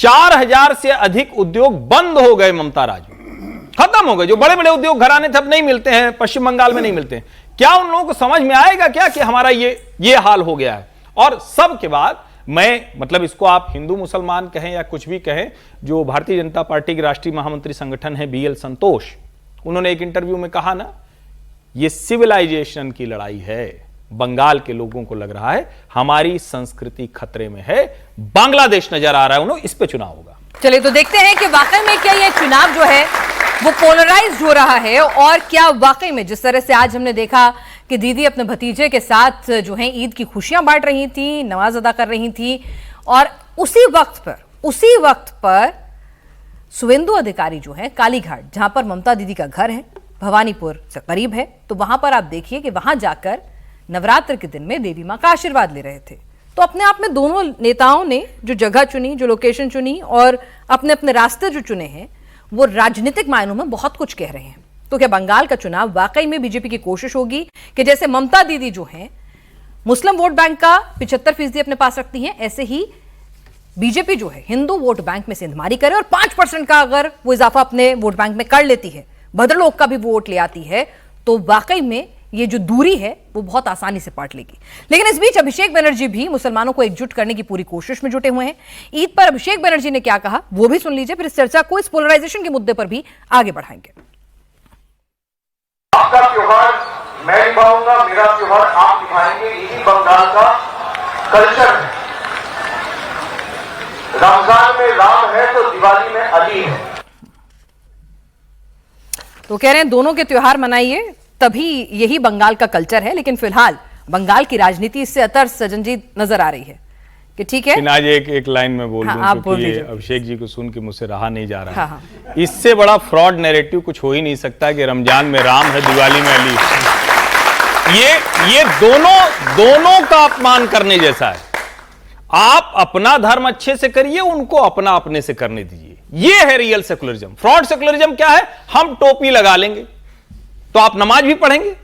4,000 से अधिक उद्योग बंद हो गए ममता राज में, खत्म हो गए। जो बड़े बड़े उद्योग घराने थे अब नहीं मिलते हैं, पश्चिम बंगाल में नहीं मिलते हैं। क्या उन लोगों को समझ में आएगा क्या कि हमारा ये हाल हो गया है? और सब के बाद मैं मतलब इसको आप हिंदू मुसलमान कहें या कुछ भी कहें, जो भारतीय जनता पार्टी के राष्ट्रीय महामंत्री संगठन है BL संतोष, उन्होंने एक इंटरव्यू में कहा ना, ये सिविलाइजेशन की लड़ाई है। बंगाल के लोगों को लग रहा है हमारी संस्कृति खतरे में है, बांग्लादेश नजर आ रहा है उन्हें, इस पे चुनाव होगा। चलिए तो देखते हैं कि वाकई में क्या ये चुनाव जो है वो पोलराइज्ड हो रहा है, और क्या वाकई में जिस तरह से आज हमने देखा कि दीदी अपने भतीजे के साथ जो है ईद की खुशियां बांट रही थी, नमाज अदा कर रही थी, और उसी वक्त पर शुवेंदु अधिकारी जो है कालीघाट, जहां पर ममता दीदी का घर है, भवानीपुर से करीब है, तो वहां पर आप देखिए कि वहां जाकर नवरात्र के दिन में देवी मां का आशीर्वाद ले रहे थे। तो अपने आप में दोनों नेताओं ने जो जगह चुनी, जो लोकेशन चुनी और अपने अपने रास्ते जो चुने हैं, वो राजनीतिक मायनों में बहुत कुछ कह रहे हैं। तो क्या बंगाल का चुनाव वाकई में बीजेपी की कोशिश होगी कि जैसे ममता दीदी जो है मुस्लिम वोट बैंक का 75% अपने पास रखती हैं, ऐसे ही बीजेपी जो है हिंदू वोट बैंक में सेंधमारी करे और 5% का अगर वो इजाफा अपने वोट बैंक में कर लेती है, भद्रलोक का भी वोट ले आती है, तो वाकई में ये जो दूरी है वो बहुत आसानी से पाट लेगी। लेकिन इस बीच अभिषेक बनर्जी भी मुसलमानों को एकजुट करने की पूरी कोशिश में जुटे हुए हैं। ईद पर अभिषेक बनर्जी ने क्या कहा वो भी सुन लीजिए, फिर इस चर्चा को इस पोलराइजेशन के मुद्दे पर भी आगे बढ़ाएंगे। आपका त्योहार मैं निभाऊंगा, मेरा त्योहार आप निभाएंगे, यही बंगाल का कल्चर है। रमजान में राम है तो दिवाली में अली है। तो कह रहे हैं दोनों के त्योहार मनाइए, तभी यही बंगाल का कल्चर है। लेकिन फिलहाल बंगाल की राजनीति इससे अतर सजन जी नजर आ रही है कि ठीक है। आज एक लाइन में बोल दूं, क्योंकि अभिषेक जी को सुन के मुझसे रहा नहीं जा रहा है। इससे बड़ा फ्रॉड नैरेटिव कुछ हो ही नहीं सकता कि रमजान में राम है, दिवाली में अली है। ये दोनों का अपमान करने जैसा है। आप अपना धर्म अच्छे से करिए, उनको अपना अपने से करने दीजिए। ये है रियल सेकुलरिज्म। फ्रॉड सेकुलरिज्म क्या है? हम टोपी लगा लेंगे तो आप नमाज भी पढ़ेंगे,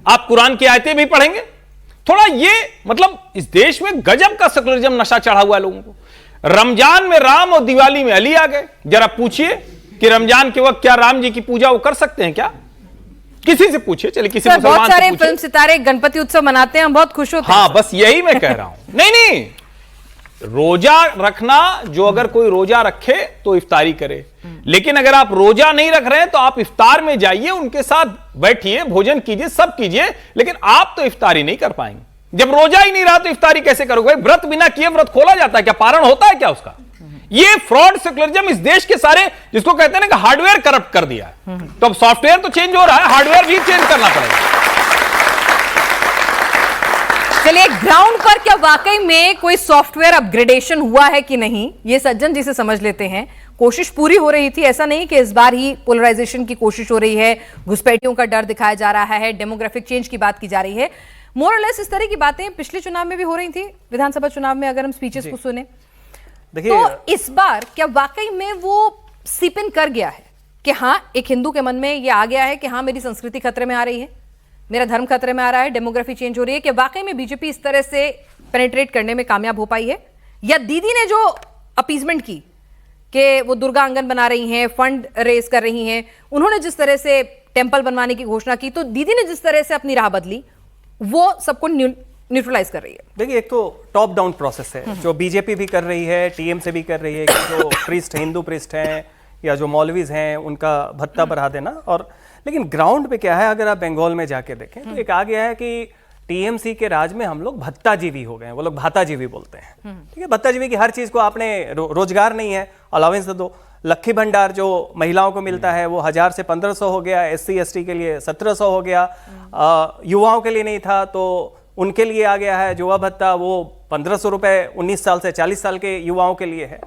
आप कुरान की आयतें भी पढ़ेंगे। थोड़ा ये मतलब इस देश में गजब का सेकुलरिज्म नशा चढ़ा हुआ है लोगों को। रमजान में राम और दिवाली में अली आ गए। जरा पूछिए कि रमजान के वक्त क्या राम जी की पूजा वो कर सकते हैं क्या? किसी से पूछिए, चलिए किसी मुसलमान से पूछिए। बहुत सारे फिल्म सितारे गणपति उत्सव मनाते हैं, हम बहुत खुश होते हैं। हाँ, बस यही मैं कह रहा हूं। नहीं, रोजा रखना, जो अगर कोई रोजा रखे तो इफ्तारी करे, लेकिन अगर आप रोजा नहीं रख रहे हैं तो आप इफ्तार में जाइए, उनके साथ बैठिए, भोजन कीजिए, सब कीजिए, लेकिन आप तो इफ्तारी नहीं कर पाएंगे। जब रोजा ही नहीं रहा तो इफ्तारी कैसे करोगे? भाई व्रत बिना किए व्रत खोला जाता है क्या? पारण होता है क्या उसका? ये फ्रॉड सेकुलरिज्म इस देश के सारे, जिसको कहते हैं ना कि हार्डवेयर करप्ट कर दिया है। तो अब सॉफ्टवेयर तो चेंज हो रहा है, हार्डवेयर भी चेंज करना पड़ेगा। चलिए, ग्राउंड पर क्या वाकई में कोई सॉफ्टवेयर अपग्रेडेशन हुआ है कि नहीं, ये सज्जन जी से समझ लेते हैं। कोशिश पूरी हो रही थी, ऐसा नहीं कि इस बार ही पोलराइजेशन की कोशिश हो रही है, घुसपैठियों का डर दिखाया जा रहा है, डेमोग्राफिक चेंज की बात की जा रही है। मोर और लेस इस तरह की बातें पिछले चुनाव में भी हो रही थी, विधानसभा चुनाव में अगर हम स्पीचेस को सुने तो इस बार क्या वाकई में वो सीप इन कर गया है कि हाँ, एक हिंदू के मन में ये आ गया है कि हाँ, मेरी संस्कृति खतरे में आ रही है, मेरा धर्म खतरे में आ रहा है, डेमोग्राफी चेंज हो रही है, कि वाकई में बीजेपी इस तरह से पेनिट्रेट करने में कामयाब हो पाई है? या दीदी ने जो अपीजमेंट की कि वो दुर्गा आंगन बना रही हैं, फंड रेज कर रही हैं, उन्होंने जिस तरह से टेंपल बनवाने की घोषणा की, तो दीदी ने जिस तरह से अपनी राह बदली, वो सबको न्यूट्रलाइज कर रही है? देखिए, एक तो टॉप डाउन प्रोसेस है जो बीजेपी भी कर रही है, टीएमसी भी कर रही है, कि जो प्रिस्ट, हिंदू प्रिस्ट हैं या जो मौलवीज हैं, उनका भत्ता बढ़ा देना। और लेकिन ग्राउंड पे क्या है, अगर आप बंगाल में जाके देखें तो एक आ गया है कि टीएमसी के राज में हम लोग भत्ताजीवी हो गए हैं। वो लोग भाताजीवी बोलते हैं, ठीक है। भत्ताजीवी की हर चीज को आपने रोजगार नहीं है, अलावेंस दो। लक्खी भंडार जो महिलाओं को मिलता है वो 1000 से 1500 हो गया, SC ST के लिए 1700 हो गया, युवाओं के लिए नहीं था तो उनके लिए आ गया है युवा भत्ता, वो 1500 रुपए 19 साल से 40 साल के युवाओं के लिए है।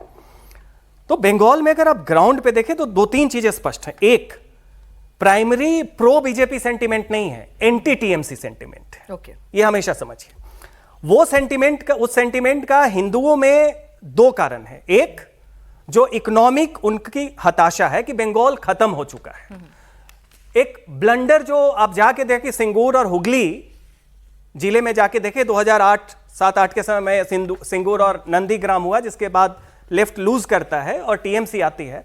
तो बंगाल में अगर आप ग्राउंड पे देखें तो 2-3 चीजें स्पष्ट हैं। एक, प्राइमरी प्रो बीजेपी सेंटिमेंट नहीं है, एंटी टीएमसी सेंटिमेंट है। ओके, ये हमेशा समझिए। वो सेंटिमेंट का, उस सेंटिमेंट का हिंदुओं में 2 कारण है। एक, जो इकोनॉमिक उनकी हताशा है कि बंगाल खत्म हो चुका है। एक ब्लंडर जो आप जाके देखें, सिंगूर और हुगली जिले में जाके देखें, 2008-7-8 के समय में सिंगूर और नंदीग्राम हुआ, जिसके बाद लेफ्ट लूज करता है और टीएमसी आती है।